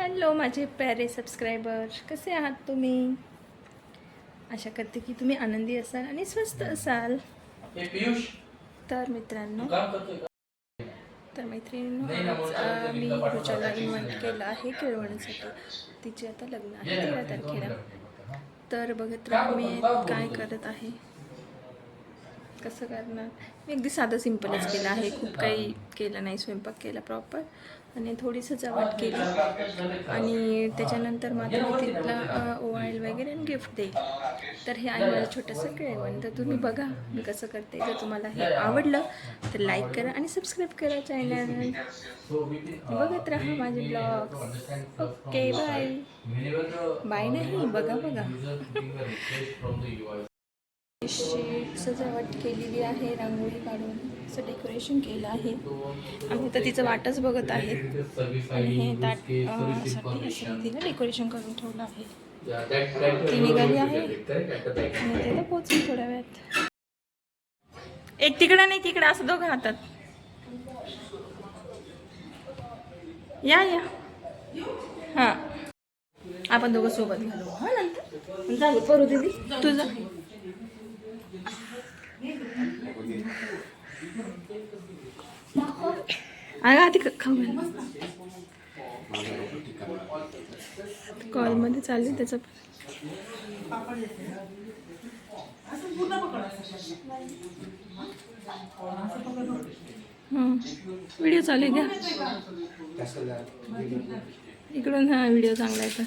Hello माझे प्यारे subscriber, कसे आहात तुम्ही? आशा करते की तुम्ही आनंदी असाल आणि स्वस्त असाल. तर मित्रांनो, मैत्रिणींनो, आज मी रुचाला इन्व्हाइट केलं आहे केळवणीसाठी. तिचे आता लग्न आहे 13 तारखेला. तर बघत राहा मी काय करत आहे, कसं करणार. मी अगदी साधं सिंपलच केलं आहे, खूप काही केलं नाही. स्वयंपाक केला प्रॉपर आणि थोडी सजावट केली आणि त्याच्यानंतर मात्र मी तिथला ओवाळेल वगैरे आणि गिफ्ट देईल. तर हे आहे माझं छोटंसं केळवण. तर तुम्ही बघा मी कसं करते. जर तुम्हाला हे आवडलं तर लाईक करा आणि सबस्क्राईब करा चॅनल. बघत राहा माझे ब्लॉग्स. Okay bye. बाय नाही, बघा बघा. सजावट केलेली आहे, रांगोळी काढून असं डेकोरेशन केलं आहे. आम्ही तर तिचं वाटच बघत आहे आणि हे ताटसाठी असं तिला डेकोरेशन करून ठेवलं आहे. ती निघाली आहे आणि तिला पोचून थोड्या वेळात. एक तिकडं नाही तिकडं, असं दोघं हातात. या या हां, आपण दोघं सोबत घालू. हां नंतर जाऊ करू दीदी तुझं. अगं आधी खाऊ घाल. कॉलमध्ये चालू आहे त्याचं. व्हिडिओ चालू आहे घ्या इकडून. हा व्हिडिओ चांगला आहे.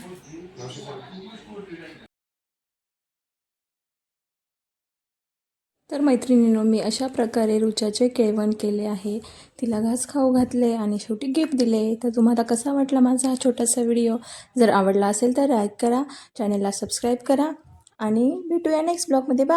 तर मैत्रिणींनो, मी अशा प्रकारे रुचाचे केळवण केले आहे. तिला घास खाऊ घातले आणि शेवटी गिफ्ट दिले. तर तुम्हाला कसा वाटला माझा हा छोटासा व्हिडिओ? जर आवडला असेल तर लाईक करा, चॅनलला सबस्क्राईब करा आणि भेटूया नेक्स्ट ब्लॉगमध्ये. बाय.